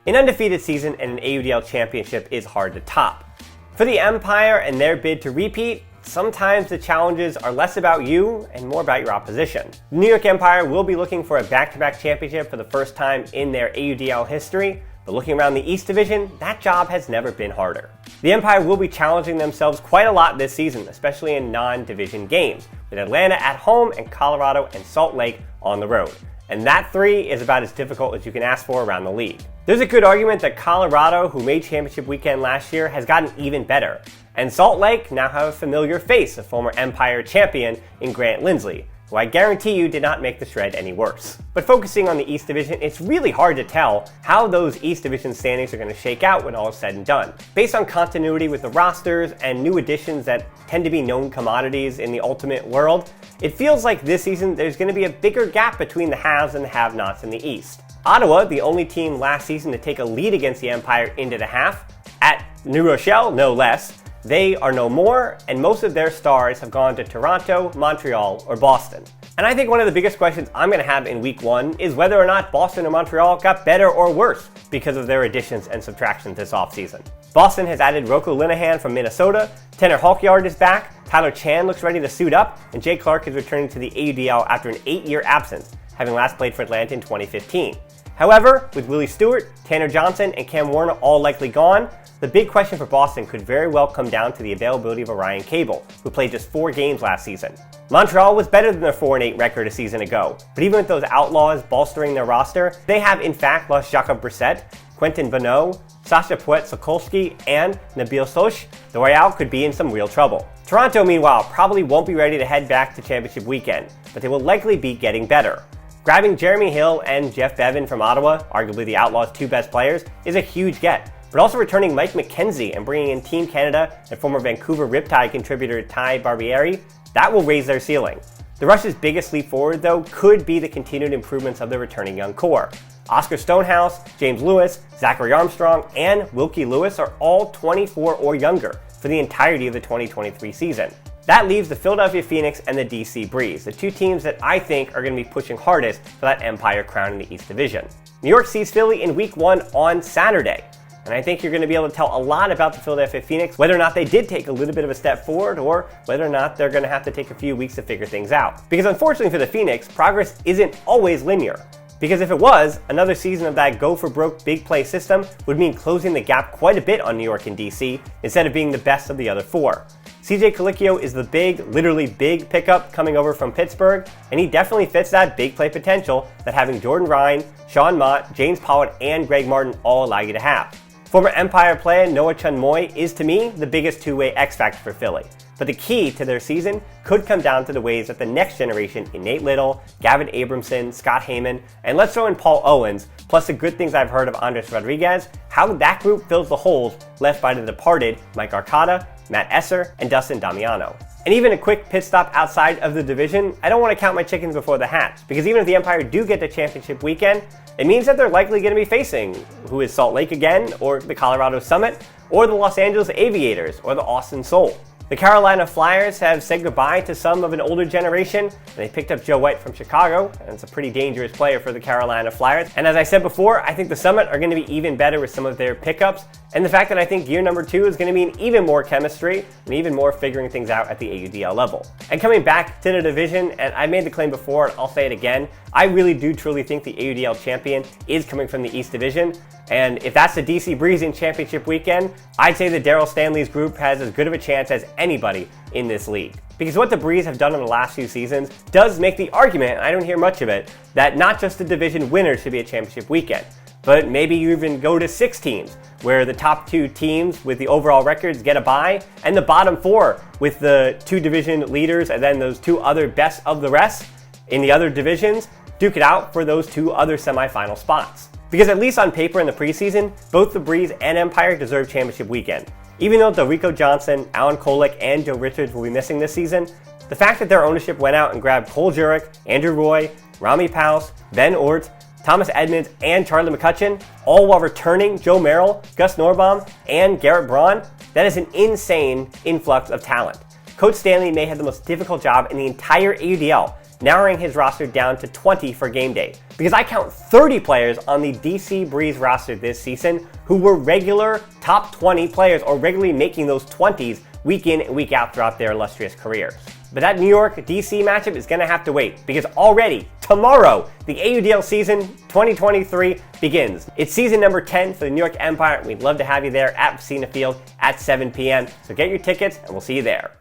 An undefeated season and an AUDL championship is hard to top. For the Empire and their bid to repeat, sometimes the challenges are less about you and more about your opposition. The New York Empire will be looking for a back-to-back championship for the first time in their AUDL history, but looking around the East Division, that job has never been harder. The Empire will be challenging themselves quite a lot this season, especially in non-division games, with Atlanta at home and Colorado and Salt Lake on the road. And that three is about as difficult as you can ask for around the league. There's a good argument that Colorado, who made championship weekend last year, has gotten even better. And Salt Lake now have a familiar face, a former Empire champion in Grant Lindsley, who I guarantee you did not make the shred any worse. But focusing on the East Division, it's really hard to tell how those East Division standings are going to shake out when all is said and done. Based on continuity with the rosters and new additions that tend to be known commodities in the ultimate world, it feels like this season there's going to be a bigger gap between the haves and the have-nots in the East. Ottawa, the only team last season to take a lead against the Empire into the half, at New Rochelle no less, they are no more, and most of their stars have gone to Toronto, Montreal, or Boston. And I think one of the biggest questions I'm going to have in week one is whether or not Boston or Montreal got better or worse because of their additions and subtractions this offseason. Boston has added Rocco Linehan from Minnesota, Tanner Hawkyard is back, Tyler Chan looks ready to suit up, and Jay Clark is returning to the AUDL after an 8-year absence, having last played for Atlanta in 2015. However, with Willie Stewart, Tanner Johnson, and Cam Warner all likely gone, the big question for Boston could very well come down to the availability of Orion Cable, who played just 4 games last season. Montreal was better than their 4-8 record a season ago, but even with those outlaws bolstering their roster, they have in fact lost Jakob Brissett, Quentin Bonneau, Sasha Poet-Sokolsky, and Nabil Soch. The Royale could be in some real trouble. Toronto, meanwhile, probably won't be ready to head back to championship weekend, but they will likely be getting better. Grabbing Jeremy Hill and Jeff Bevan from Ottawa, arguably the Outlaws' 2 best players, is a huge get. But also returning Mike McKenzie and bringing in Team Canada and former Vancouver Riptide contributor Ty Barbieri, that will raise their ceiling. The Rush's biggest leap forward, though, could be the continued improvements of their returning young core. Oscar Stonehouse, James Lewis, Zachary Armstrong, and Wilkie Lewis are all 24 or younger for the entirety of the 2023 season. That leaves the Philadelphia Phoenix and the DC Breeze, the 2 teams that I think are going to be pushing hardest for that Empire crown in the East Division. New York sees Philly in week 1 on Saturday. And I think you're going to be able to tell a lot about the Philadelphia Phoenix, whether or not they did take a little bit of a step forward or whether or not they're going to have to take a few weeks to figure things out. Because unfortunately for the Phoenix, progress isn't always linear. Because if it was, another season of that go-for-broke big play system would mean closing the gap quite a bit on New York and DC instead of being the best of the other 4. CJ Colicchio is the big, literally big pickup coming over from Pittsburgh, and he definitely fits that big play potential that having Jordan Ryan, Sean Mott, James Pollard, and Greg Martin all allow you to have. Former Empire player Noah Chun-Moy is, to me, the biggest two-way X-factor for Philly. But the key to their season could come down to the ways that the next generation in Nate Little, Gavin Abramson, Scott Heyman, and let's throw in Paul Owens, plus the good things I've heard of Andres Rodriguez, how that group fills the holes left by the departed Mike Arcata, Matt Esser, and Dustin Damiano. And even a quick pit stop outside of the division, I don't want to count my chickens before the hatch, because even if the Empire do get to championship weekend, it means that they're likely going to be facing who is Salt Lake again, or the Colorado Summit, or the Los Angeles Aviators, or the Austin Soul. The Carolina Flyers have said goodbye to some of an older generation, and they picked up Joe White from Chicago, and it's a pretty dangerous player for the Carolina Flyers. And as I said before, I think the Summit are going to be even better with some of their pickups, and the fact that I think year number 2 is going to mean even more chemistry and even more figuring things out at the AUDL level. And coming back to the division, and I made the claim before, and I'll say it again, I really do truly think the AUDL champion is coming from the East Division. And if that's the DC Breeze in championship weekend, I'd say that Daryl Stanley's group has as good of a chance as anybody in this league. Because what the Breeze have done in the last few seasons does make the argument, I don't hear much of it, that not just the division winners should be a championship weekend, but maybe you even go to 6 teams, where the top 2 teams with the overall records get a bye, and the bottom 4 with the 2 division leaders and then those 2 other best of the rest in the other divisions duke it out for those 2 other semifinal spots. Because at least on paper in the preseason, both the Breeze and Empire deserve championship weekend. Even though Delrico Johnson, Alan Kolek, and Joe Richards will be missing this season, the fact that their ownership went out and grabbed Cole Jurek, Andrew Roy, Rami Paus, Ben Ort, Thomas Edmonds, and Charlie McCutcheon, all while returning Joe Merrill, Gus Norbaum, and Garrett Braun, that is an insane influx of talent. Coach Stanley may have the most difficult job in the entire AUDL, narrowing his roster down to 20 for game day. Because I count 30 players on the DC Breeze roster this season who were regular top 20 players or regularly making those 20s week in and week out throughout their illustrious careers. But that New York DC matchup is going to have to wait because already tomorrow the AUDL season 2023 begins. It's season number 10 for the New York Empire. We'd love to have you there at Vecina Field at 7 p.m. So get your tickets and we'll see you there.